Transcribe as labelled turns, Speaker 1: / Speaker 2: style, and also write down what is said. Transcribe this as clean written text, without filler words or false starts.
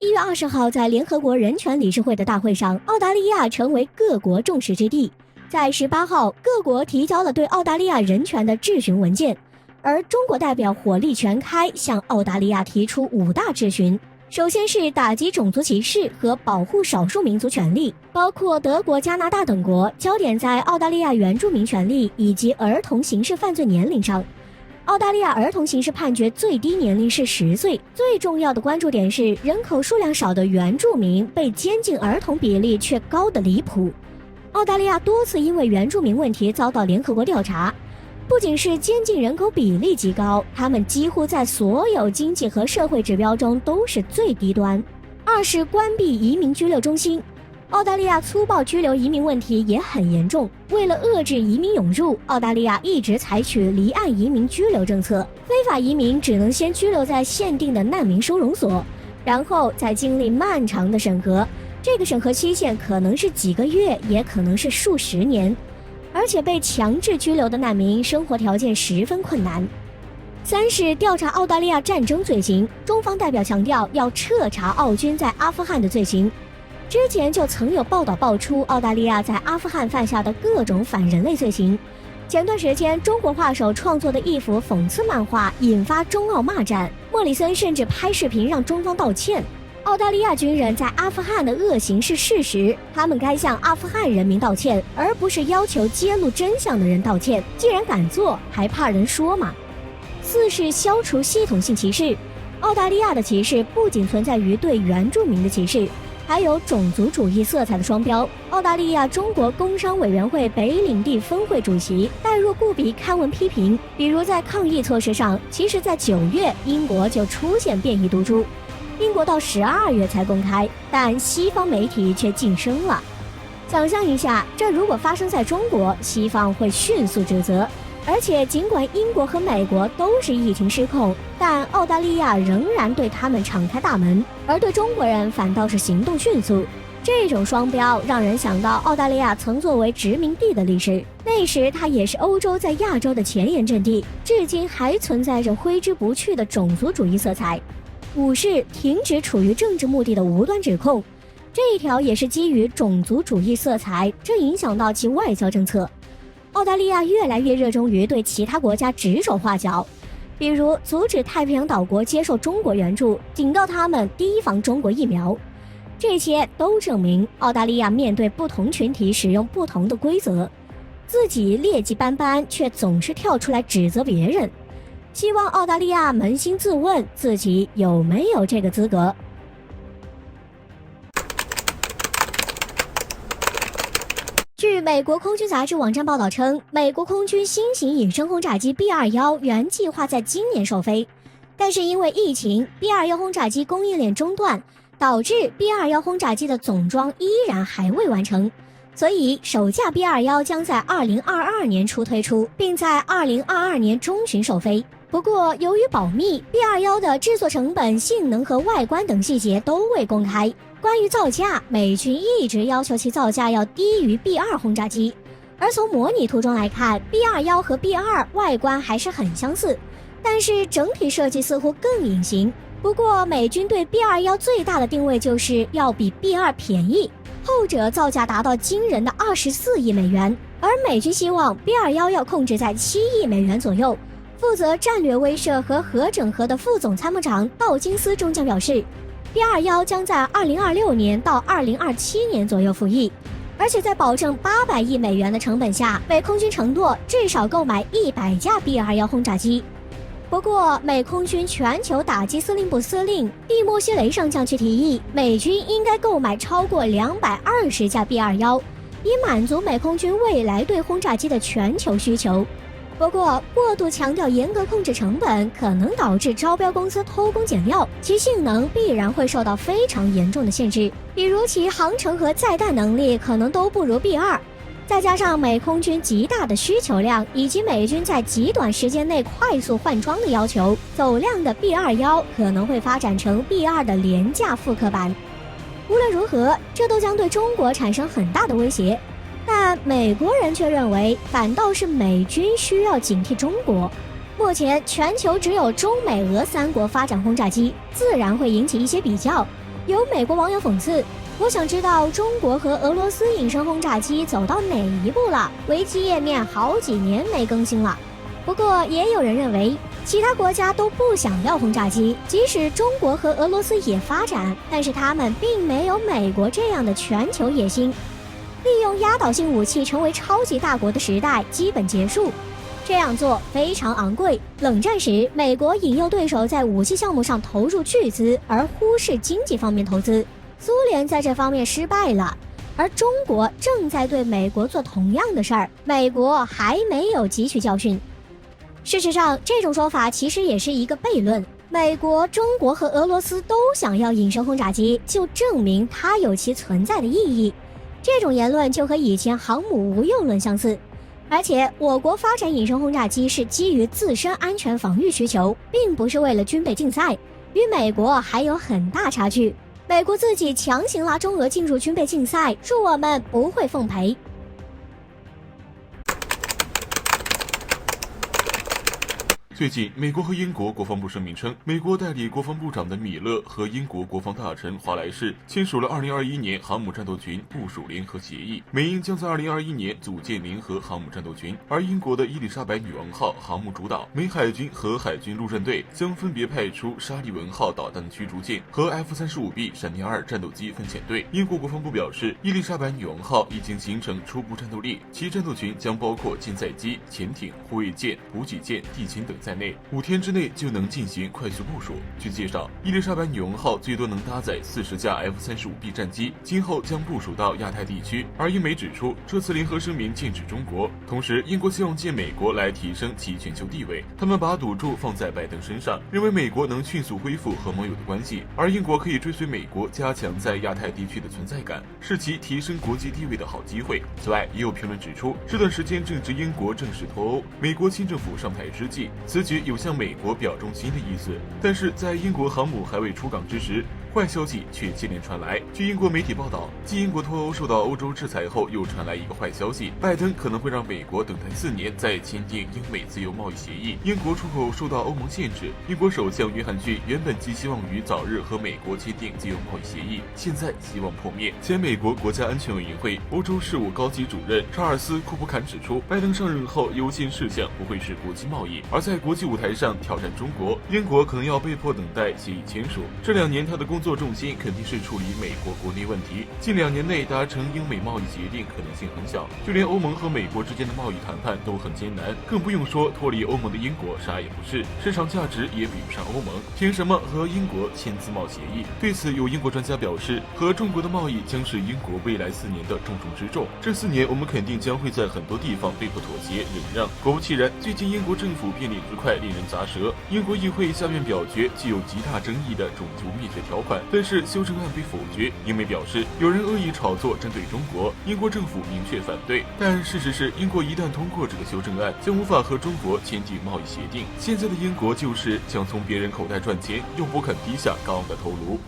Speaker 1: 1月20号，在联合国人权理事会的大会上，澳大利亚成为各国众矢之的。在18号，各国提交了对澳大利亚人权的质询文件，而中国代表火力全开，向澳大利亚提出5大质询。首先是打击种族歧视和保护少数民族权利，包括德国、加拿大等国，焦点在澳大利亚原住民权利以及儿童刑事犯罪年龄上。澳大利亚儿童刑事判决最低年龄是10岁，最重要的关注点是人口数量少的原住民被监禁儿童比例却高得离谱。澳大利亚多次因为原住民问题遭到联合国调查，不仅是监禁人口比例极高，他们几乎在所有经济和社会指标中都是最低端。2是关闭移民拘留中心。澳大利亚粗暴拘留移民问题也很严重，为了遏制移民涌入，澳大利亚一直采取离岸移民拘留政策，非法移民只能先拘留在限定的难民收容所，然后再经历漫长的审核，这个审核期限可能是几个月，也可能是数十年，而且被强制拘留的难民生活条件十分困难。3是调查澳大利亚战争罪行，中方代表强调要彻查澳军在阿富汗的罪行。之前就曾有报道爆出澳大利亚在阿富汗犯下的各种反人类罪行。前段时间，中国画手创作的一幅讽刺漫画引发中澳骂战，莫里森甚至拍视频让中方道歉。澳大利亚军人在阿富汗的恶行是事实，他们该向阿富汗人民道歉，而不是要求揭露真相的人道歉。既然敢做，还怕人说吗？4是消除系统性歧视。澳大利亚的歧视不仅存在于对原住民的歧视，还有种族主义色彩的双标。澳大利亚中国工商委员会北领地分会主席戴若固比刊文批评，比如在抗疫措施上，其实在9月英国就出现变异毒株，英国到12月才公开，但西方媒体却晋升了。想象一下，这如果发生在中国，西方会迅速指责。而且尽管英国和美国都是疫情失控，但澳大利亚仍然对他们敞开大门，而对中国人反倒是行动迅速。这种双标让人想到澳大利亚曾作为殖民地的历史，那时它也是欧洲在亚洲的前沿阵地，至今还存在着挥之不去的种族主义色彩。5是停止处于政治目的的无端指控，这一条也是基于种族主义色彩，这影响到其外交政策。澳大利亚越来越热衷于对其他国家指手画脚，比如阻止太平洋岛国接受中国援助，警告他们提防中国疫苗。这些都证明澳大利亚面对不同群体使用不同的规则，自己劣迹斑斑，却总是跳出来指责别人。希望澳大利亚扪心自问，自己有没有这个资格。据美国空军杂志网站报道称，美国空军新型隐身轰炸机 B-21原计划在今年首飞，但是因为疫情 B-21轰炸机供应链中断，导致 B-21轰炸机的总装依然还未完成，所以首架 B-21将在2022年初推出，并在2022年中旬首飞。不过由于保密， B-21的制作成本、性能和外观等细节都未公开。关于造价，美军一直要求其造价要低于 B-2轰炸机，而从模拟图中来看， B-21和 B-2外观还是很相似，但是整体设计似乎更隐形。不过美军对 B-21最大的定位就是要比 B-2便宜，后者造价达到惊人的24亿美元，而美军希望 B-21要控制在7亿美元左右。负责战略威慑和核整合的副总参谋长道金斯中将表示， B-21将在2026年到2027年左右服役，而且在保证800亿美元的成本下，美空军承诺至少购买100架 B-21轰炸机。不过美空军全球打击司令部司令蒂莫西雷上将却提议，美军应该购买超过220架 B-21，以满足美空军未来对轰炸机的全球需求。不过过度强调严格控制成本，可能导致招标公司偷工减料，其性能必然会受到非常严重的限制，比如其航程和载弹能力可能都不如 B-2，再加上美空军极大的需求量以及美军在极短时间内快速换装的要求，走量的 B-21可能会发展成 B-2的廉价复刻版。无论如何，这都将对中国产生很大的威胁，但美国人却认为反倒是美军需要警惕中国。目前全球只有中美俄3国发展轰炸机，自然会引起一些比较。有美国网友讽刺：“我想知道中国和俄罗斯隐身轰炸机走到哪一步了？维基页面好几年没更新了。”不过，也有人认为，其他国家都不想要轰炸机，即使中国和俄罗斯也发展，但是他们并没有美国这样的全球野心。利用压倒性武器成为超级大国的时代基本结束。这样做非常昂贵。冷战时，美国引诱对手在武器项目上投入巨资，而忽视经济方面投资。苏联在这方面失败了，而中国正在对美国做同样的事儿，美国还没有汲取教训。事实上，这种说法其实也是一个悖论。美国、中国和俄罗斯都想要隐身轰炸机，就证明它有其存在的意义。这种言论就和以前航母无用论相似。而且，我国发展隐身轰炸机是基于自身安全防御需求，并不是为了军备竞赛，与美国还有很大差距。美国自己强行拉中俄进入军备竞赛，恕我们不会奉陪。
Speaker 2: 最近，美国和英国国防部声明称，美国代理国防部长的米勒和英国国防大臣华莱士签署了2021年航母战斗群部署联合协议，美英将在2021年组建联合航母战斗群，而英国的伊丽莎白女王号航母主导，美海军和海军陆战队将分别派出沙利文号导弹驱逐舰和 F-35B 闪电2战斗机分遣队。英国国防部表示，伊丽莎白女王号已经形成初步战斗力，其战斗群将包括舰载机、潜艇、护卫舰、补给舰、地勤等在内，5天之内就能进行快速部署。据介绍，伊丽莎白女王号最多能搭载40架 F-35B 战机，今后将部署到亚太地区。而英媒指出，这次联合声明剑指中国，同时英国希望借美国来提升其全球地位。他们把赌注放在拜登身上，认为美国能迅速恢复和盟友的关系，而英国可以追随美国加强在亚太地区的存在感，是其提升国际地位的好机会。此外，也有评论指出，这段时间正值英国正式脱欧，美国新政府上台之际，此举有向美国表忠心的意思。但是在英国航母还未出港之时，坏消息却接连传来。据英国媒体报道，继英国脱欧受到欧洲制裁后，又传来一个坏消息：拜登可能会让美国等待4年再签订英美自由贸易协议。英国出口受到欧盟限制，英国首相约翰逊原本寄希望于早日和美国签订自由贸易协议，现在希望破灭。前美国国家安全委员会欧洲事务高级主任查尔斯·库普坎指出，拜登上任后优先事项不会是国际贸易，而在国际舞台上挑战中国，英国可能要被迫等待协议签署。这2年他的工作重心肯定是处理美国国内问题，近2年内达成英美贸易协定可能性很小，就连欧盟和美国之间的贸易谈判都很艰难，更不用说脱离欧盟的英国啥也不是，市场价值也比不上欧盟，凭什么和英国签自贸协议？对此，有英国专家表示，和中国的贸易将是英国未来4年的重中之重，这4年我们肯定将会在很多地方被迫妥协忍让。果不其然，最近英国政府变脸之快令人咂舌，英国议会下院表决具有极大争议的种族灭绝条款，但是修正案被否决。英媒表示，有人恶意炒作针对中国，英国政府明确反对。但事实是，英国一旦通过这个修正案，将无法和中国签订贸易协定。现在的英国就是想从别人口袋赚钱，用不肯低下高昂的头颅。